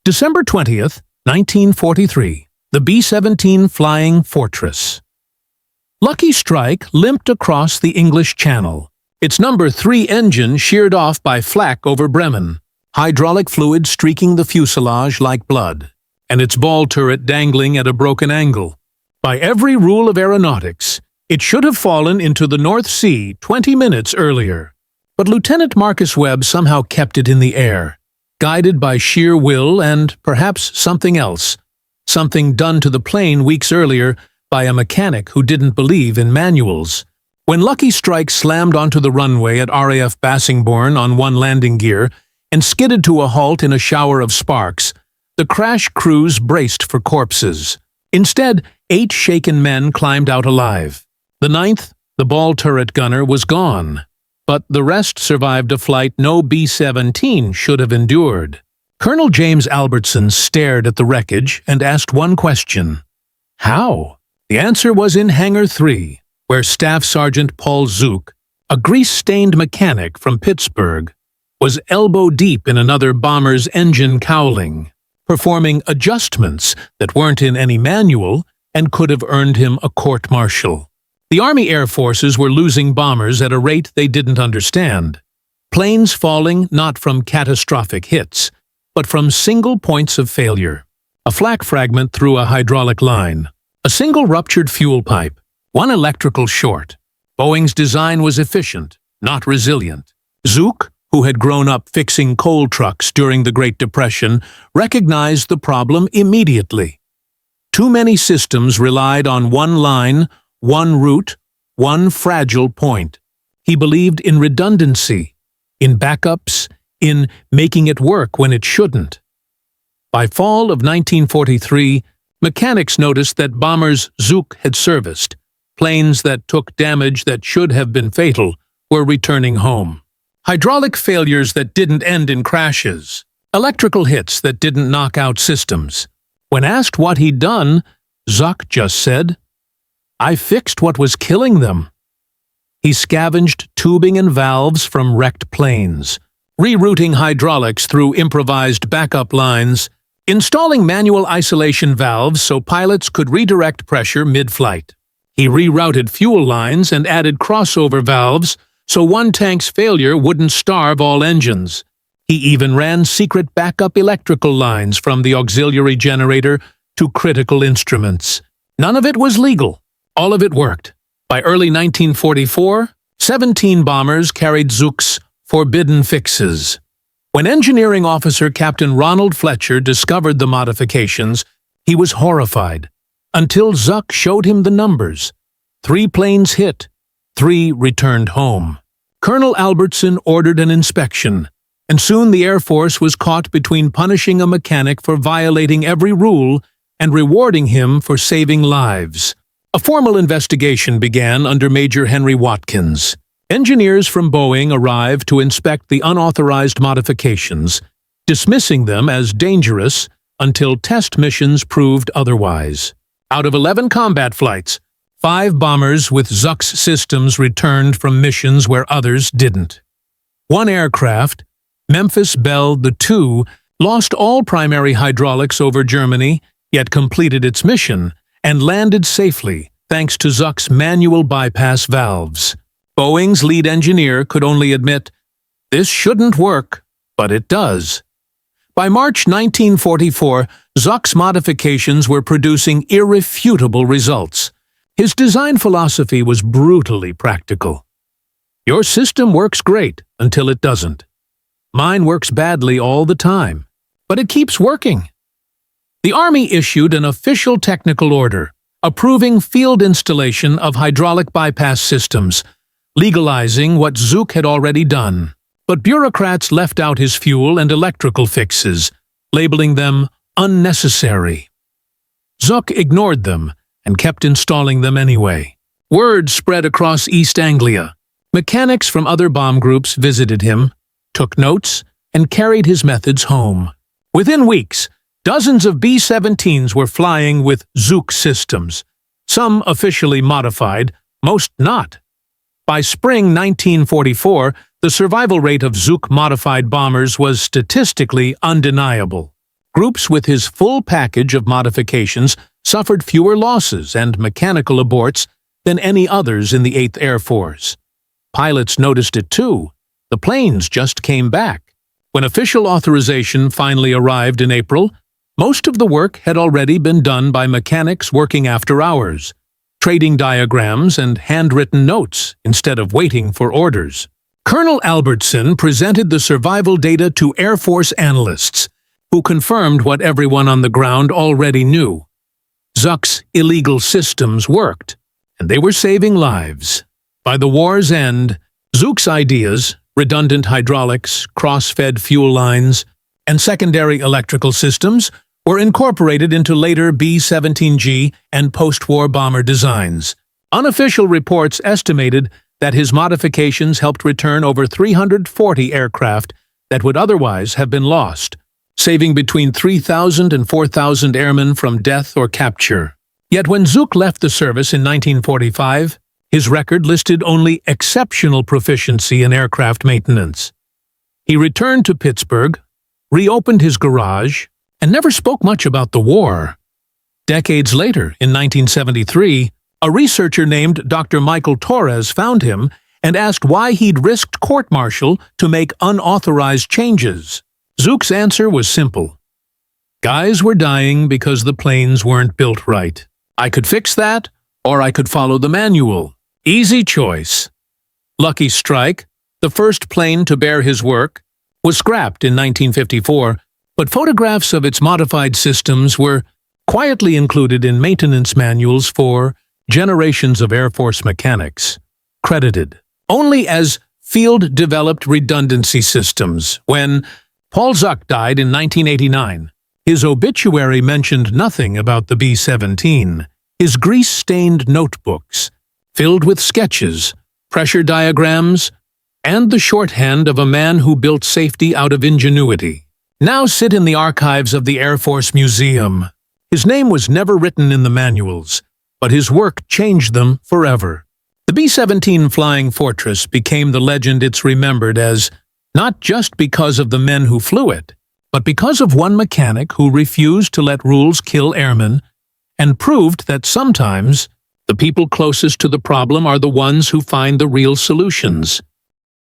December 20th, 1943, the B-17 Flying Fortress. Lucky Strike limped across the English Channel, its number 3 engine sheared off by flak over Bremen, hydraulic fluid streaking the fuselage like blood, and its ball turret dangling at a broken angle. By every rule of aeronautics, it should have fallen into the North Sea 20 minutes earlier. But Lieutenant Marcus Webb somehow kept it in the air, guided by sheer will and perhaps something else, something done to the plane weeks earlier by a mechanic who didn't believe in manuals. When Lucky Strike slammed onto the runway at RAF Bassingbourn on one landing gear and skidded to a halt in a shower of sparks, the crash crews braced for corpses. Instead, 8 shaken men climbed out alive. The 9th, the ball turret gunner, was gone. But the rest survived a flight no B-17 should have endured. Colonel James Albertson stared at the wreckage and asked one question. How? The answer was in Hangar 3, where Staff Sergeant Paul Zuk, a grease-stained mechanic from Pittsburgh, was elbow-deep in another bomber's engine cowling, performing adjustments that weren't in any manual and could have earned him a court-martial. The Army Air Forces were losing bombers at a rate they didn't understand. Planes falling not from catastrophic hits, but from single points of failure. A flak fragment through a hydraulic line, a single ruptured fuel pipe, one electrical short. Boeing's design was efficient, not resilient. Zuk, who had grown up fixing coal trucks during the Great Depression, recognized the problem immediately. Too many systems relied on one line, one route, one fragile point. He believed in redundancy, in backups, in making it work when it shouldn't. By fall of 1943, mechanics noticed that bombers Zuk had serviced, planes that took damage that should have been fatal, were returning home. Hydraulic failures that didn't end in crashes, electrical hits that didn't knock out systems. When asked what he'd done, Zuk just said, "I fixed what was killing them." He scavenged tubing and valves from wrecked planes, rerouting hydraulics through improvised backup lines, installing manual isolation valves so pilots could redirect pressure mid-flight. He rerouted fuel lines and added crossover valves so one tank's failure wouldn't starve all engines. He even ran secret backup electrical lines from the auxiliary generator to critical instruments. None of it was legal. All of it worked. By early 1944, 17 bombers carried Zuk's forbidden fixes. When engineering officer Captain Ronald Fletcher discovered the modifications, he was horrified, until Zuk showed him the numbers. 3 planes hit, 3 returned home. Colonel Albertson ordered an inspection, and soon the Air Force was caught between punishing a mechanic for violating every rule and rewarding him for saving lives. A formal investigation began under Major Henry Watkins. Engineers from Boeing arrived to inspect the unauthorized modifications, dismissing them as dangerous until test missions proved otherwise. Out of 11 combat flights, 5 bombers with Zuk's systems returned from missions where others didn't. One aircraft, Memphis Belle II, lost all primary hydraulics over Germany, yet completed its mission and landed safely thanks to Zuk's manual bypass valves. Boeing's lead engineer could only admit, "This shouldn't work, but it does." By March 1944, Zuk's modifications were producing irrefutable results. His design philosophy was brutally practical. Your system works great until it doesn't. Mine works badly all the time, but it keeps working. The Army issued an official technical order, approving field installation of hydraulic bypass systems, legalizing what Zuk had already done. But bureaucrats left out his fuel and electrical fixes, labeling them unnecessary. Zuk ignored them and kept installing them anyway. Word spread across East Anglia. Mechanics from other bomb groups visited him, took notes, and carried his methods home. Within weeks, dozens of B-17s were flying with Zuk systems, some officially modified, most not. By spring 1944, the survival rate of Zuk-modified bombers was statistically undeniable. Groups with his full package of modifications suffered fewer losses and mechanical aborts than any others in the 8th Air Force. Pilots noticed it too. The planes just came back. When official authorization finally arrived in April, most of the work had already been done by mechanics working after hours, trading diagrams and handwritten notes instead of waiting for orders. Colonel Albertson presented the survival data to Air Force analysts, who confirmed what everyone on the ground already knew. Zuk's illegal systems worked, and they were saving lives. By the war's end, Zuk's ideas, redundant hydraulics, cross-fed fuel lines, and secondary electrical systems, were incorporated into later B-17G and post-war bomber designs. Unofficial reports estimated that his modifications helped return over 340 aircraft that would otherwise have been lost, saving between 3,000 and 4,000 airmen from death or capture. Yet when Zuk left the service in 1945, his record listed only exceptional proficiency in aircraft maintenance. He returned to Pittsburgh, reopened his garage, and never spoke much about the war. Decades later, in 1973, a researcher named Dr. Michael Torres found him and asked why he'd risked court-martial to make unauthorized changes. Zuk's answer was simple. Guys were dying because the planes weren't built right. I could fix that, or I could follow the manual. Easy choice. Lucky Strike, the first plane to bear his work, was scrapped in 1954, but photographs of its modified systems were quietly included in maintenance manuals for generations of Air Force mechanics, credited only as field-developed redundancy systems. When Paul Zuk died in 1989, his obituary mentioned nothing about the B-17. His grease-stained notebooks, filled with sketches, pressure diagrams, and the shorthand of a man who built safety out of ingenuity, now sit in the archives of the Air Force Museum. His name was never written in the manuals, but his work changed them forever. The B-17 Flying Fortress became the legend it's remembered as, not just because of the men who flew it, but because of one mechanic who refused to let rules kill airmen and proved that sometimes the people closest to the problem are the ones who find the real solutions.